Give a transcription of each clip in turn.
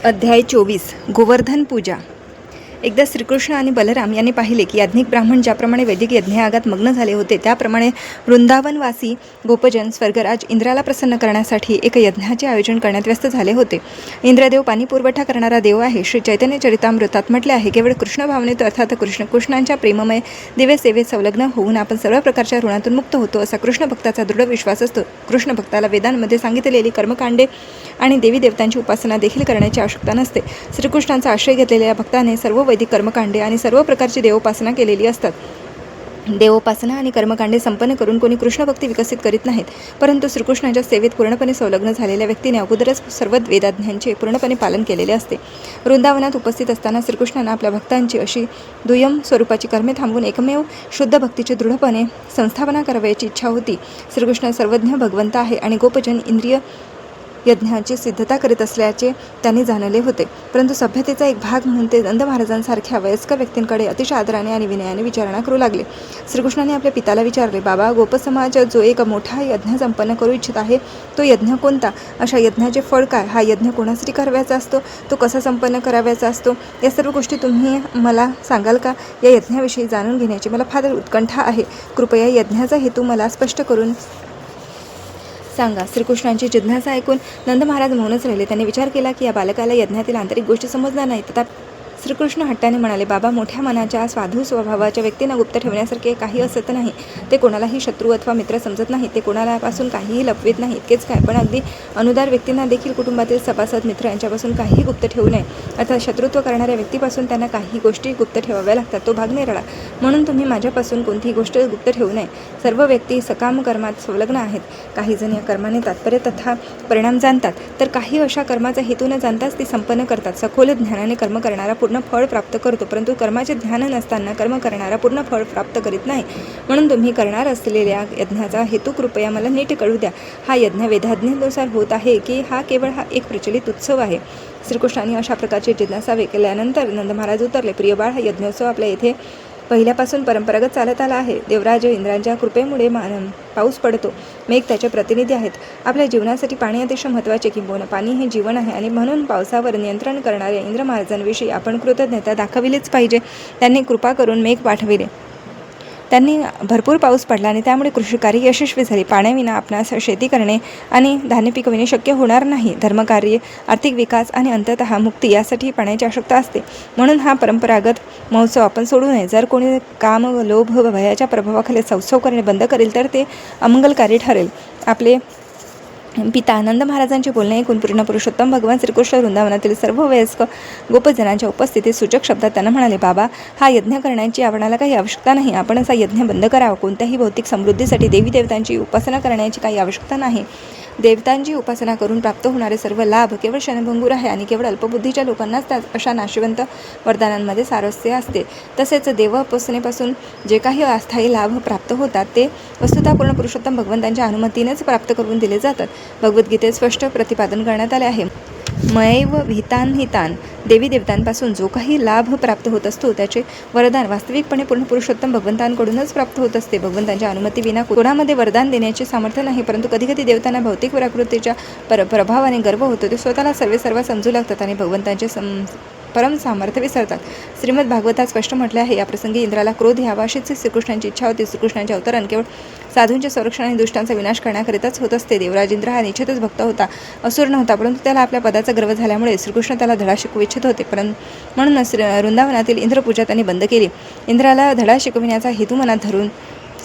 अध्याय 24 गोवर्धन पूजा। एकदा श्रीकृष्ण आणि बलराम यांनी पाहिले की याज्ञिक ब्राह्मण ज्याप्रमाणे वैदिक यज्ञयागात मग्न झाले होते त्याप्रमाणे वृंदावनवासी गोपजन स्वर्गराज इंद्राला प्रसन्न करण्यासाठी एक यज्ञाचे आयोजन करण्यात व्यस्त झाले होते. इंद्रदेव पाणी पुरवठा करणारा देव आहे. श्री चैतन्य चरितामृतात म्हटले आहे, केवळ कृष्ण भावनेत अर्थात कृष्णांच्या प्रेममय दिव्य सेवेत संलग्न होऊन आपण सर्व प्रकारच्या ऋणातून मुक्त होतो असा कृष्ण भक्ताचा दृढ विश्वास असतो. कृष्ण भक्ताला वेदांमध्ये सांगितलेली कर्मकांडे आणि देवी देवतांची उपासना देखील करण्याची आवश्यकता नसते. श्रीकृष्णांचा आश्रय घेतलेल्या भक्ताने सर्व वैदिक कर्मकांडे आणि सर्व प्रकारची देवोपासना केलेली असतात. देवोपासना आणि कर्मकांडे संपन्न करून कोणी कृष्णभक्ती विकसित करीत नाहीत, परंतु श्रीकृष्णाच्या सेवेत पूर्णपणे संलग्न झालेल्या व्यक्तीने अगोदरच सर्व वेदाज्ञांचे पूर्णपणे पालन केलेले असते. वृंदावनात उपस्थित असताना श्रीकृष्णांना आपल्या भक्तांची अशी दुय्यम स्वरूपाची कर्मे थांबवून एकमेव शुद्ध भक्तीची दृढपणे संस्थापना करावयाची इच्छा होती. श्रीकृष्ण सर्वज्ञ भगवंत आहे आणि गोपजन इंद्रिय यज्ञाची सिद्धता करीत असल्याचे त्यांनी जाणले होते, परंतु सभ्यतेचा एक भाग म्हणून ते नंद महाराजांसारख्या वयस्कर व्यक्तींकडे अतिशय आदराने आणि विनयाने विचारणा करू लागले. श्रीकृष्णाने आपल्या पिताला विचारले, बाबा, गोपसमाज जो एक मोठा यज्ञ संपन्न करू इच्छित आहे तो यज्ञ कोणता? अशा यज्ञाचे फळ काय? हा यज्ञ कोणासाठी करावयाचा असतो? तो कसा संपन्न करावयाचा असतो? या सर्व गोष्टी तुम्ही मला सांगाल का? या यज्ञाविषयी जाणून घेण्याची मला फार उत्कंठा आहे. कृपया यज्ञाचा हेतू मला स्पष्ट करून सांगा. श्रीकृष्णांची जिज्ञासा ऐकून नंद महाराज मौनच राहिले. त्यांनी विचार केला की या बालकाला यज्ञातील आंतरिक गोष्टी समजणार नाही. तथापि श्रीकृष्ण हट्टाने म्हणाले, बाबा, मोठ्या मनाच्या साधू स्वभावाच्या व्यक्तींना गुप्त ठेवण्यासारखे काही असत नाही. ते कोणालाही शत्रू अथवा मित्र समजत नाही. ते कोणालापासून काहीही लपवित नाही. इतकेच काय, पण अगदी अनुदार व्यक्तींना देखील कुटुंबातील सभासद मित्र यांच्यापासून काहीही गुप्त ठेवू नये. अर्थात शत्रुत्व करणाऱ्या व्यक्तीपासून त्यांना काही गोष्टी गुप्त ठेवाव्या लागतात. तो भाग निराळा. म्हणून तुम्ही माझ्यापासून कोणतीही गोष्ट गुप्त ठेवू नये. सर्व व्यक्ती सकाम कर्मात संलग्न आहेत. काही जण या कर्माने तात्पर्य तथा परिणाम जाणतात, तर काही अशा कर्माचा हेतू न जाणताच ती संपन्न करतात. सखोल ज्ञानाने कर्म करणारा पूर्ण फळ प्राप्त करतो, परंतु कर्माचे ध्यान नसताना कर्म करणारा पूर्ण फळ प्राप्त करीत नाही. म्हणून तुम्ही करणार असलेल्या यज्ञाचा हेतू कृपया मला नीट कळू द्या. हा यज्ञ वेदाज्ञेनुसार होत आहे की हा केवळ एक प्रचलित उत्सव आहे? श्रीकृष्णाने अशा प्रकारची जिज्ञासा केल्यानंतर नंद महाराज उतरले. प्रिय बाळ, हा यज्ञोत्सव आपल्या येथे पहिल्यापासून परंपरागत चालत आला आहे. देवराज इंद्रांच्या कृपेमुळे पाऊस पडतो. मेघ त्याचे प्रतिनिधी आहेत. आपल्या जीवनासाठी पाणी अतिशय महत्त्वाचे, किंबहुना पाणी हे जीवन आहे आणि म्हणून पावसावर नियंत्रण करणाऱ्या इंद्र महाराजांविषयी आपण कृतज्ञता दाखविलीच पाहिजे. त्यांनी कृपा करून मेघ पाठविले. त्यांनी भरपूर पाऊस पडला आणि त्यामुळे कृषीकार्य यशस्वी झाले. पाण्याविना आपणास शेती करणे आणि धान्य पिकविणे शक्य होणार नाही. धर्मकार्य, आर्थिक विकास आणि अंततः मुक्ती यासाठी पाण्याची आवश्यकता असते. म्हणून हा परंपरागत महोत्सव आपण सोडू नये. जर कोणी काम, लोभ, भयाच्या प्रभावाखाली संसव करणे बंद करेल तर ते अमंगलकारी ठरेल. आपले पिता नंद महाराजांचे बोलणे ऐकून पूर्ण पुरुषोत्तम भगवान श्रीकृष्ण वृंदावनातील सर्व वयस्क गोपजनांच्या उपस्थितीत सूचक शब्दात त्यांना म्हणाले, बाबा, हा यज्ञ करण्याची आपणाला काही आवश्यकता नाही. आपण असा यज्ञ बंद करावा. कोणत्याही भौतिक समृद्धीसाठी देवी देवतांची उपासना करण्याची काही आवश्यकता नाही. देवतांची उपासना करून प्राप्त होणारे सर्व लाभ केवळ क्षणभंगूर आहे आणि केवळ अल्पबुद्धीच्या लोकांनाच त्या अशा नाशवंत वरदानांमध्ये सारस्य असते. तसेच देवोपासनेपासून जे काही अस्थायी लाभ प्राप्त होतात ते वस्तुतः पूर्ण पुरुषोत्तम भगवंतांच्या अनुमतीनेच प्राप्त करून दिले जातात. भगवद्गीतेत स्पष्ट प्रतिपादन करण्यात आले आहे, मयैव विहितान् हितान्. देवी देवतांपासून जो काही लाभ प्राप्त होत असतो त्याचे वरदान वास्तविकपणे पूर्ण पुरुषोत्तम भगवंतांकडूनच प्राप्त होत असते. भगवंतांच्या अनुमतीविना कोणामध्ये वरदान देण्याचे सामर्थ्य नाही. परंतु कधीकधी देवतांना भौतिक प्रकृतीच्या प्रभावाने गर्व होतो. ते स्वतःला सर्व समजू लागतात आणि भगवंतांचे परम सामर्थ्य विसरतात. श्रीमद भागवतात स्पष्ट म्हटले आहे, या प्रसंगी इंद्राला क्रोध यावा अशीच श्रीकृष्णांची इच्छा होती. श्रीकृष्णांचे अवतरण केवळ साधूंचे संरक्षण आणि दुष्टांचा विनाश करण्याकरिताच होत असते. देवराज इंद्र हा निश्चितच भक्त होता, असुर नव्हता, परंतु त्याला आपल्या पदाचा गर्व झाल्यामुळे श्रीकृष्ण त्याला धडा शिकवू इच्छित होते. म्हणूनच वृंदावनातील इंद्रपूजा त्यांनी बंद केली. इंद्राला धडा शिकविण्याचा हेतू मनात धरून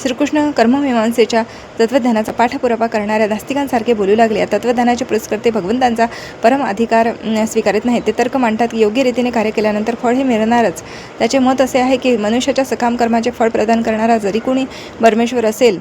श्रीकृष्ण कर्ममीमांसेच्या तत्त्वज्ञानाचा पाठपुरावा करणाऱ्या नास्तिकांसारखे बोलू लागले. या तत्त्वज्ञानाचे पुरस्कर्ते भगवंतांचा परम अधिकार स्वीकारत नाहीत. ते तर्क मांडतात की योग्य रीतीने कार्य केल्यानंतर फळ हे मिळणारच. त्याचे मत असे आहे की मनुष्याच्या सकाम कर्माचे फळ प्रदान करणारा जरी कोणी परमेश्वर असेल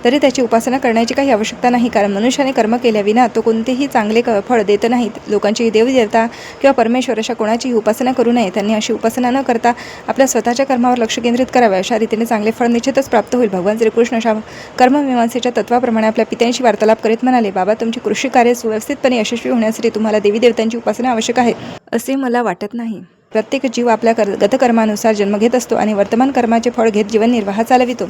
तरी त्याची उपासना करण्याची काही आवश्यकता नाही, कारण मनुष्याने कर्म केल्याविना तो कोणतेही चांगले फळ देत नाहीत. लोकांची देवदेवता किंवा परमेश्वर अशा कोणाचीही उपासना करू नये. त्यांनी अशी उपासना न करता आपल्या स्वतःच्या कर्मावर लक्ष केंद्रित करावे. अशा रीतीने चांगले फळ निश्चितच प्राप्त होईल. भगवान श्रीकृष्ण अशा कर्ममीमांसेच्या तत्वाप्रमाणे आपल्या पित्यांशी वार्तालाप करीत म्हणाले, बाबा, तुमची कृषी कार्य सुव्यवस्थितपणे यशस्वी होण्यासाठी तुम्हाला देवी देवतांची उपासना आवश्यक आहे असे मला वाटत नाही. प्रत्येक जीव आपल्या गतकर्मानुसार जन्म घेत असतो आणि वर्तमान कर्माचे फळ घेत जीवननिर्वाह चालवितो.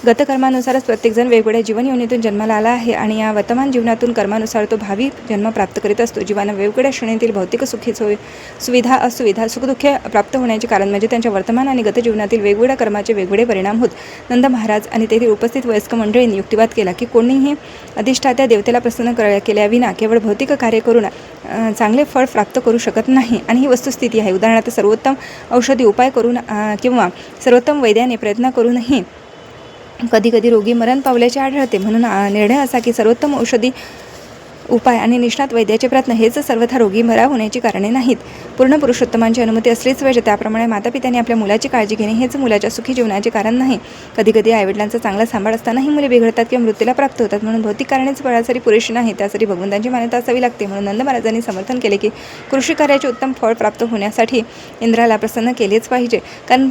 गतकर्मानुसारच प्रत्येकजण वेगवेगळ्या जीवन योनीतून जन्माला आला आहे आणि या वर्तमान जीवनातून कर्मानुसार तो भावी जन्म प्राप्त करीत असतो. जीवानं वेगवेगळ्या श्रेणीतील भौतिक सुखी सुविधा असुविधा सुखदुःखे प्राप्त होण्याचे कारण म्हणजे त्यांच्या वर्तमान आणि गत जीवनातील वेगवेगळ्या कर्माचे वेगवेगळे परिणाम होत. नंद महाराज आणि तेथील उपस्थित वयस्क मंडळींनी युक्तिवाद केला की कोणीही अधिष्ठात्या देवतेला प्रसन्न केल्याविना केवळ भौतिक कार्य करून चांगले फळ प्राप्त करू शकत नाही आणि ही वस्तुस्थिती आहे. उदाहरणार्थ सर्वोत्तम औषधी उपाय करून किंवा सर्वोत्तम वैद्याने प्रयत्न करूनही कधी कधी रोगी मरण पावल्याचे आढळते. म्हणून निर्णय असा की सर्वोत्तम औषधी उपाय आणि निष्णात वैद्याचे प्रयत्न हेच सर्वथा रोगी मरा होण्याची कारणे नाहीत. पूर्ण पुरुषोत्तमांची अनुमती असलीच पाहिजे. त्याप्रमाणे मातापित्यांनी आपल्या मुलाची काळजी घेणे हेच मुलाच्या सुखी जीवनाचे कारण नाही. कधी कधी आईवडिलांचा चांगला सांभाळ असतानाही मुले बिघडतात किंवा मृत्यूला प्राप्त होतात. म्हणून भौतिक कारणेच बळासाठी पुरेशी नाही, त्यासाठी भगवंतांची मान्यता असावी लागते. म्हणून नंद महाराजांनी समर्थन केले की कृषी कार्याचे उत्तम फळ प्राप्त होण्यासाठी इंद्राला प्रसन्न केलेच पाहिजे, कारण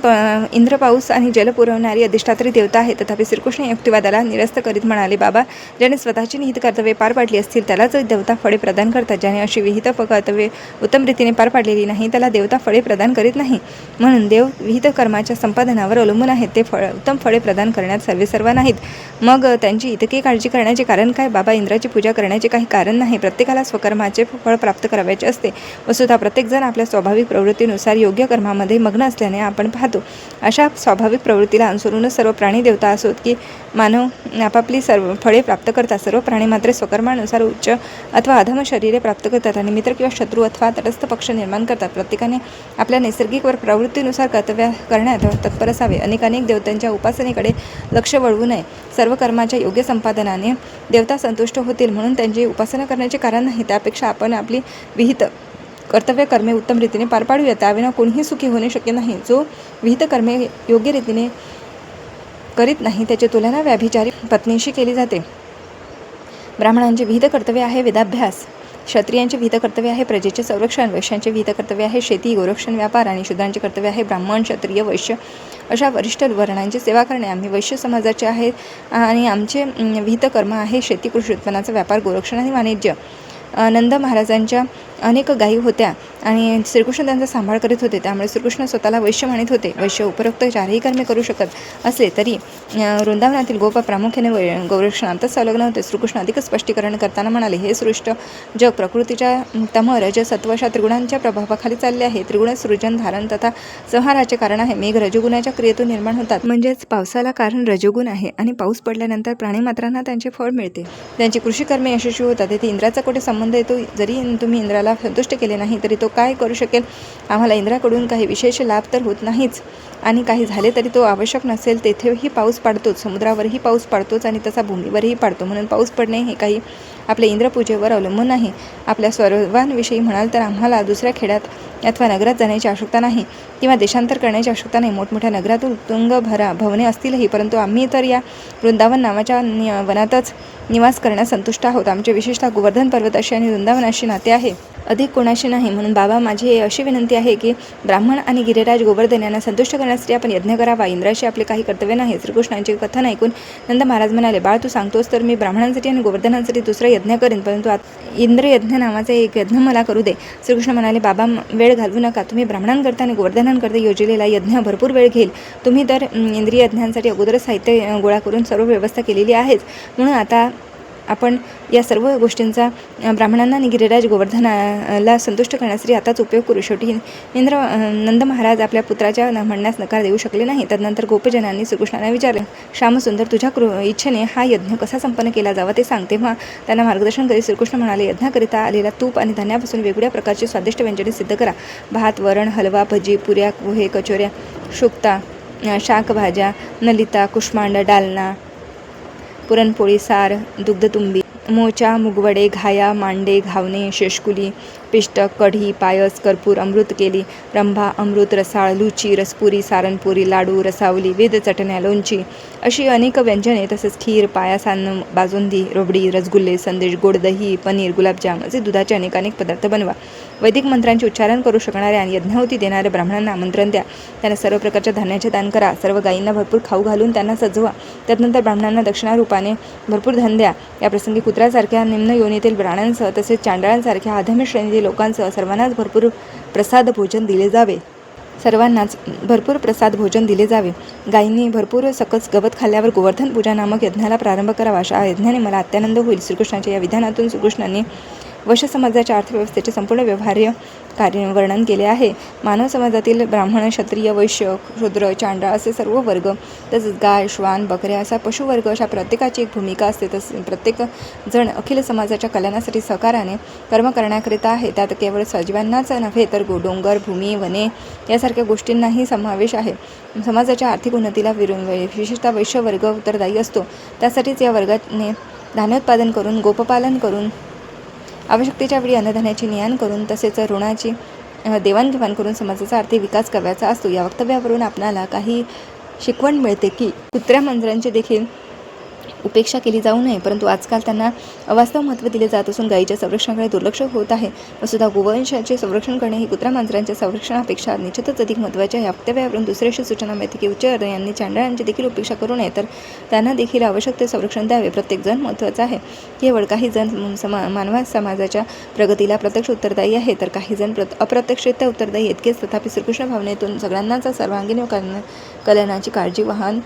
इंद्र पाऊस आणि जल पुरवणारी अधिष्ठात्री देवता आहे. तथापि श्रीकृष्ण युक्तिवादाला निरस्त करीत म्हणाले, बाबा, ज्याने स्वतःची निहित कर्तव्ये पार पाडली असतील त्यालाच देवता फळे प्रदान करतात. ज्याने अशी विहित कर्तव्ये उत्तम रीतीने पार पाडलेली नाही त्याला देवता फळे प्रदान करीत नाही. म्हणून देव विहित कर्माच्या संपादनावर अवलंबून आहेत. ते उत्तम फळे प्रदान करण्यात सर्वेसर्वा नाहीत. मग त्यांची इतकी काळजी करण्याचे कारण काय? बाबा, इंद्राची पूजा करण्याचे काही कारण नाही. प्रत्येकाला स्वकर्माचे फळ प्राप्त करावयाचे असते. वस्तुतः प्रत्येकजण आपल्या स्वाभाविक प्रवृत्तीनुसार योग्य कर्मामध्ये मग्न असल्याने आपण पाहतो. अशा स्वाभाविक प्रवृत्तीला अनुसरूनच सर्व प्राणी देवता असोत की मानव आपापली सर्व फळे प्राप्त करतात. सर्व प्राणी मात्र स्वकर्मानुसार उच्च अथवा अधम शरीरे प्राप्त करतात आणि मित्र किंवा शत्रू अथवा तटस्थ पक्ष निर्माण करतात. प्रत्येकाने आपल्या नैसर्गिक प्रवृत्तीनुसार कर्तव्य करण्यात तत्पर असावे. अनेक देवतांच्या उपासनेकडे लक्ष वळवू नये. सर्व कर्माच्या योग्य संपादनाने देवता संतुष्ट होतील म्हणून त्यांची उपासना करण्याचे कारण नाही. त्यापेक्षा आपण आपली विहित कर्तव्य कर्मे उत्तम रीतीने पार पाडूया. त्याविना कोणीही सुखी होणे शक्य नाही. जो विहित कर्मे योग्य रीतीने करीत नाही त्याची तुलना व्याभिचारी पत्नीशी केली जाते. ब्राह्मणांचे विहित कर्तव्य आहे वेदाभ्यास, क्षत्रियांचे विहित कर्तव्य आहे प्रजेचे संरक्षण, वैश्यांचे विहित कर्तव्य आहे शेती, गोरक्षण, व्यापार आणि शूद्रांचे कर्तव्य आहे ब्राह्मण, क्षत्रिय, वैश्य अशा वरिष्ठ वर्णांची सेवा करणे. आम्ही वैश्य समाजाचे आहे आणि आमचे विहित कर्म आहे शेती, कृषी उत्पन्नाचा व्यापार, गोरक्षण आणि वाणिज्य. नंद महाराजांच्या अनेक गायी होत्या आणि श्रीकृष्ण त्यांचा सांभाळ करीत होते. त्यामुळे श्रीकृष्ण स्वतःला वैश्य मानित होते. वैश्य उपरोक्त चारही कर्मे करू शकत असले तरी वृंदावनातील गोप प्रामुख्याने गोरक्षणातच संलग्न होते. श्रीकृष्ण अधिक स्पष्टीकरण करताना म्हणाले, हे सृष्ट जग प्रकृतीच्या तम रज सत्व अशा त्रिगुणांच्या प्रभावाखाली चालले आहे. त्रिगुण सृजन, धारण तथा संहाराचे कारण आहे. मेघ रजोगुणाच्या क्रियेतून निर्माण होतात, म्हणजेच पावसाला कारण रजोगुण आहे आणि पाऊस पडल्यानंतर प्राणीमात्रांना त्यांचे फळ मिळते. त्यांची कृषी कर्मे यशस्वी होतात. येथे इंद्राचा कुठे संबंध येतो? जरी तुम्ही इंद्राला संतुष्ट केले नाही तरी तो काय करू शकेल? आम्हाला इंद्राकडून काही विशेष लाभ तर होत नाहीच आणि काही झाले तरी तो आवश्यक नसेल तेथेही पाऊस पाडतोच, समुद्रावरही पाऊस पाडतोच आणि तसा भूमीवरही पाडतो. म्हणून पाऊस पडणे हे काही आपल्या इंद्रपूजेवर अवलंबून नाही. आपल्या सर्वांविषयी म्हणाल तर आम्हाला दुसऱ्या खेड्यात अथवा नगरात जाण्याची आवश्यकता नाही किंवा देशांतर करण्याची आवश्यकता नाही. मोठमोठ्या नगरातून तुंग भवने असतीलही, परंतु आम्ही तर या वृंदावन नावाच्या वनातच निवास करण्यास संतुष्ट आहोत. आमचे विशेषतः गोवर्धन पर्वताशी आणि वृंदावनाशी नाते आहे, अधिक कोणाशी नाही. म्हणून बाबा, माझी अशी विनंती आहे की ब्राह्मण आणि गिरिराज गोवर्धन यांना संतुष्ट करण्यासाठी आपण यज्ञ करावा. इंद्राशी आपले काही कर्तव्य नाही. श्रीकृष्णांचे कथन ऐकून नंद महाराज म्हणाले, बाळ, तू सांगतोस तर मी ब्राह्मणांसाठी आणि गोवर्धनांसाठी दुसरा यज्ञ करेन, परंतु इंद्र यज्ञ नावाचा एक यज्ञ मला करू दे. श्रीकृष्ण म्हणाले, बाबा, वेळ घालवू नका. तुम्ही ब्राह्मणांकरता आणि गोवर्धनांकरता योजलेला यज्ञ भरपूर वेळ घेईल. तुम्ही तर इंद्रिय यज्ञांसाठी अगोदरच साहित्य गोळा करून सर्व व्यवस्था केलेली आहेच. म्हणून आता आपण या सर्व गोष्टींचा ब्राह्मणांना आणि गिरिराज गोवर्धनाला संतुष्ट करण्यासाठी आताच उपयोग करू. शेवटी नंद महाराज आपल्या पुत्राच्या म्हणण्यास नकार देऊ शकले नाही. तदनंतर गोपजनांनी श्रीकृष्णांना विचारले, श्यामसुंदर, तुझ्या इच्छेने हा यज्ञ कसा संपन्न केला जावा ते सांग. तेव्हा त्यांना मार्गदर्शन करीत श्रीकृष्ण म्हणाले, यज्ञाकरिता आलेला तूप आणि धान्यापासून वेगवेगळ्या प्रकारची स्वादिष्ट व्यंजने सिद्ध करा. भात, वरण, हलवा, भजी, पुऱ्या, पोहे, कचोऱ्या, शुक्ता, शाकभाज्या, नलिता, कुष्मांड, डालना, पुरणपोळी, सार, दुग्धतुंबी, मोचा, मुगवडे, घाया, मांडे, घावणे, शेषकुली, पिष्टक, कढी, पायस, कर्पूर, अमृत केली, रंभा, अमृत, रसाळ, लुची, रसपुरी, सारणपुरी, लाडू, रसावली, वेद चटण्या, लोणची अशी अनेक व्यंजने, तसेच खीर, पायासान्न, बाजुंदी, रबडी, रसगुल्ले, संदेश, गोड दही, पनीर, गुलाबजाम असे दुधाचे अनेक पदार्थ बनवा. वैदिक मंत्रांचे उच्चारण करू शकणाऱ्या आणि यज्ञाहुती देणाऱ्या ब्राह्मणांना आमंत्रण द्या. त्यांना सर्व प्रकारच्या धान्याचे दान करा. सर्व गायींना भरपूर खाऊ घालून त्यांना सजवा. त्यानंतर ब्राह्मणांना दक्षिणारूपाने भरपूर धन द्या. या प्रसंगी कुत्र्यासारख्या निम्न योनीतील प्राण्यांसह तसेच चांडाळांसारख्या अधम श्रेणीतील लोकांसह सर्वांनाच भरपूर प्रसाद भोजन दिले जावे. सर्वांनाच भरपूर प्रसाद भोजन दिले जावे. गायींनी भरपूर सकस गवत खाल्ल्यावर गोवर्धन पूजा नामक यज्ञाला प्रारंभ करावा. अशा यज्ञाने मला अत्यानंद होईल. श्रीकृष्णाच्या या विधानातून श्रीकृष्णांनी वश समाजाच्या अर्थव्यवस्थेचे संपूर्ण व्यवहार्य कार्य वर्णन केले आहे. मानव समाजातील ब्राह्मण, क्षत्रिय, वैश्य, शूद्र, चांडाळ असे सर्व वर्ग, तसेच गाय, श्वान, बकऱ्या असा पशुवर्ग, अशा प्रत्येकाची एक भूमिका असते. तसे प्रत्येक जण अखिल समाजाच्या कल्याणासाठी सहकार्याने कर्म करण्याकरिता आहे. त्यात केवळ सजीवांनाच नव्हे तर डोंगर, भूमी, वने यासारख्या गोष्टींनाही समावेश आहे. समाजाच्या आर्थिक उन्नतीला विशेषतः वैश्य वर्ग उत्तरदायी असतो. त्यासाठीच या वर्गाने धान्योत्पादन करून, गोपपालन करून, आवश्यकतेच्या वेळी अन्नधान्याची ने-आण करून, तसेच ऋणाची देवाणघेवाण करून समाजाचा आर्थिक विकास करायचा असतो. या वक्तव्यावरून आपणाला काही शिकवण मिळते की कुत्र्या-मांजरांची देखील उपेक्षा केली जाऊ नये, परंतु आजकाल त्यांना अवास्तव महत्त्व दिले जात असून गायीच्या संरक्षणाकडे दुर्लक्ष होत आहे. वसुधा गोवंशाचे संरक्षण करणे ही कुत्र्या-मांजरांच्या संरक्षणापेक्षा निश्चितच अधिक महत्त्वाचे आहे. या वक्तव्यावरून दुसरी अशी सूचना मिळते की उच्च वर्णीयांनी चांडाळांची देखील उपेक्षा करू नये, तर त्यांना देखील आवश्यक ते संरक्षण द्यावे. प्रत्येक जण महत्त्वाचा आहे. केवळ काही जण मानव समाजाच्या प्रगतीला प्रत्यक्ष उत्तरदायी आहे, तर काही जण अप्रत्यक्षरित्या उत्तरदायी इतकेच. तथापि श्रीकृष्ण भावनेतून सगळ्यांनाच सर्वांगीण कल्याणाची काळजी वहन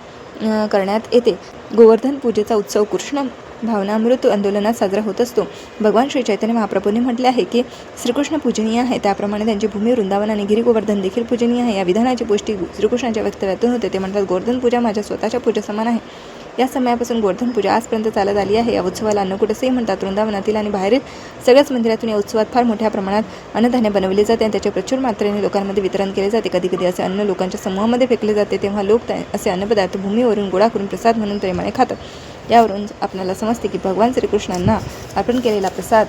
करण्यात येते. गोवर्धन पूजेचा उत्सव कृष्ण भावनामृत आंदोलनात साजरा होत असतो. भगवान श्री चैतन्य महाप्रभूंनी म्हटले आहे की श्रीकृष्ण पूजनीय आहे, त्याप्रमाणे त्यांची भूमी वृंदावन आणि गिरी गोवर्धन देखील पूजनीय आहे. या विधानाची पुष्टी श्रीकृष्णाच्या वक्तव्यातून होते. ते म्हणतात, गोवर्धन पूजा माझ्या स्वतःच्या पूजे समान आहे. या समयापासून गोवर्धन पूजा आजपर्यंत चालत आली आहे. या उत्सवाला अन्नकूट असेही म्हणतात. वृंदावनातील आणि बाहेरील सगळ्याच मंदिरातून या उत्सवात फार मोठ्या प्रमाणात अन्नधान्य बनवले जाते आणि त्याचे प्रचूर मात्रेने लोकांमध्ये वितरण केले जाते. कधी कधी असे अन्न लोकांच्या समूहामध्ये फेकले जाते, तेव्हा लोक असे अन्नपदार्थ भूमीवरून गोळा करून प्रसाद म्हणून प्रेमाने खातात. यावरून आपल्याला समजते की भगवान श्रीकृष्णांना अर्पण केलेला प्रसाद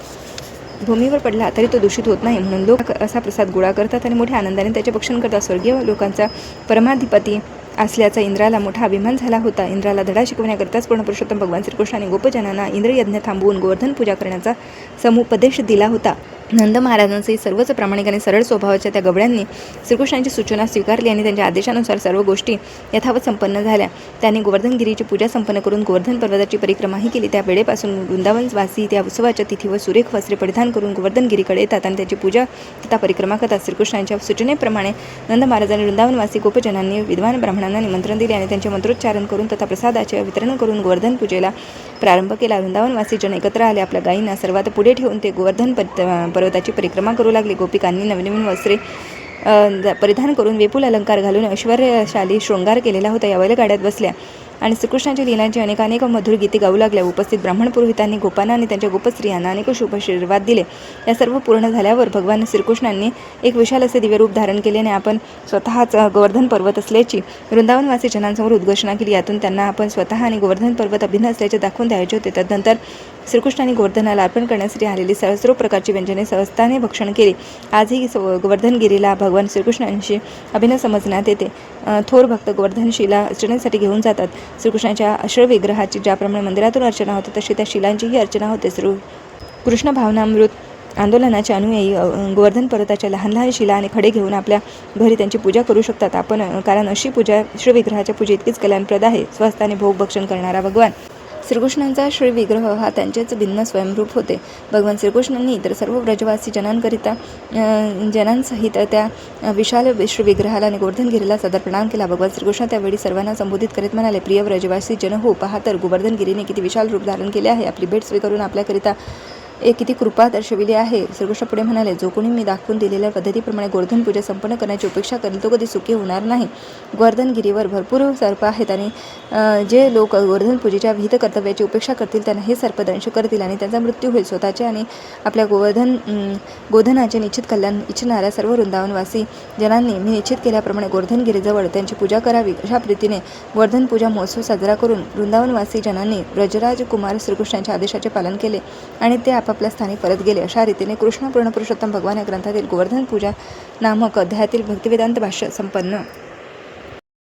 भूमीवर पडला तरी तो दूषित होत नाही, म्हणून लोक असा प्रसाद गोळा करतात आणि मोठ्या आनंदाने त्याचे भक्षण करतात. स्वर्गीय लोकांचा परमाधिपती असल्याचा इंद्राला मोठा अभिमान झाला होता. इंद्राला धडा शिकवण्याकरताच पूर्ण पुरुषोत्तम भगवान श्रीकृष्णाने गोपजनांना इंद्रयज्ञ थांबवून गोवर्धन पूजा करण्याचा समुपदेश दिला होता. नंद महाराजांसही सर्वच प्रामाणिक आणि सरळ स्वभावाच्या त्या गवळ्यांनी श्रीकृष्णांची सूचना स्वीकारली आणि त्यांच्या आदेशानुसार सर्व गोष्टी यथावत संपन्न झाल्या. त्यांनी गोवर्धनगिरीची पूजा संपन्न करून गोवर्धन पर्वताची परिक्रमाही केली. त्या वेळेपासून वृंदावनवासी त्या उत्सवाच्या तिथीवर सुरेख वस्त्रे परिधान करून गोवर्धनगिरीकडे येतात आणि त्याची पूजा तथा परिक्रमा करतात. श्रीकृष्णांच्या सूचनेप्रमाणे नंद महाराजांनी वृंदावनवासी गोपजनांनी विद्वान ब्राह्मणांना निमंत्रण दिले आणि त्यांचे मंत्रोच्चारण करून तथा प्रसादाचे वितरण करून गोवर्धन पूजेला प्रारंभ केला. वृंदावनवासी जन एकत्र आले. आपल्या गायींना सर्वात पुढे ठेवून ते गोवर्धन पर्वताची परिक्रमा करू लागले. गोपिकांनी नवीन वस्त्रे परिधान करून विपुल अलंकार घालून ऐश्वर्यशाली शृंगार केलेला होता. या बैलगाड्यात बसल्या आणि श्रीकृष्णाच्या लीलांची अनेक मधुर गीते गाऊ लागल्या. उपस्थित ब्राह्मण पुरोहितांनी गोपांना आणि त्यांच्या गोपस्त्रियांना अनेक शुभ आशीर्वाद दिले. या सर्व पूर्ण झाल्यावर भगवान श्रीकृष्णांनी एक विशाल असे दिव्य रूप धारण केले आणि आपण स्वतःच गोवर्धन पर्वत असल्याची वृंदावनवासी जनांसमोर उद्घोषणा केली. यातून त्यांना आपण स्वतः आणि गोवर्धन पर्वत अभिन्न असल्याचे दाखवून द्यायचे होते. तदनंतर श्रीकृष्णांनी गोवर्धनाला अर्पण करण्यासाठी आलेली सर्व प्रकारची व्यंजने सहजताने भक्षण केली. आजही गोवर्धनगिरीला भगवान श्रीकृष्णांशी अभिन्न समजण्यात येते. थोर भक्त गोवर्धनशिला अर्चनेसाठी घेऊन जातात. श्रीकृष्णाच्या अश्र विग्रहाची ज्याप्रमाणे मंदिरातून अर्चना होते तशी त्या शिलांचीही अर्चना होते. कृष्ण भावनामृत आंदोलनाचे अनुयायी गोवर्धन पर्वताच्या लहान लहान शिला आणि खडे घेऊन आपल्या घरी त्यांची पूजा करू शकतात. कारण अशी पूजा श्रीविग्रहाच्या पूजे इतकीच कल्याणप्रद आहे. स्वहस्ताने भोग भक्षण करणारा भगवान श्रीकृष्णांचा श्रीविग्रह हा त्यांचेच भिन्न स्वयंरूप होते. भगवान श्रीकृष्णांनी इतर सर्व ब्रजवासी जनांसहित त्या विशाल श्रीविग्रहाला आणि गोवर्धनगिरीला सदर प्रणाम केला. भगवान श्रीकृष्ण त्यावेळी सर्वांना संबोधित करीत म्हणाले, प्रिय ब्रजवासी जन हो, पहा तर गोवर्धनगिरीने किती विशाल रूप धारण केले आहे. आपली भेट स्वीकारून आपल्याकरिता किती कृपा दर्शविली आहे. श्रीकृष्ण पुढे म्हणाले, जो कोणी मी दाखवून दिलेल्या पद्धतीप्रमाणे गोवर्धन पूजा संपन्न करण्याची अपेक्षा करेल तो कधी सुखी होणार नाही. गोवर्धनगिरीवर भरपूर सर्प आहेत आणि जे लोक गोवर्धन पूजेच्या विहित कर्तव्याची उपेक्षा करतील त्यांना हे सर्प दंश करतील आणि त्यांचा मृत्यू होईल. स्वतःचे आणि आपल्या गोवर्धनाचे निश्चित कल्याण इच्छिणाऱ्या सर्व वृंदावनवासी जनांनी मी निश्चित केल्याप्रमाणे गोवर्धनगिरीजवळ त्यांची पूजा करावी. अशा प्रीतीने गोवर्धन पूजा महोत्सव साजरा करून वृंदावनवासी जनांनी ब्रजराज कुमार श्रीकृष्णांच्या आदेशाचे पालन केले आणि ते आपापल्या स्थानी परत गेले. अशा रीतीने कृष्ण पूर्ण पुरुषोत्तम भगवान या ग्रंथातील गोवर्धन पूजा नामक अध्यायातील भक्तिवेदांत भाष्य संपन्न.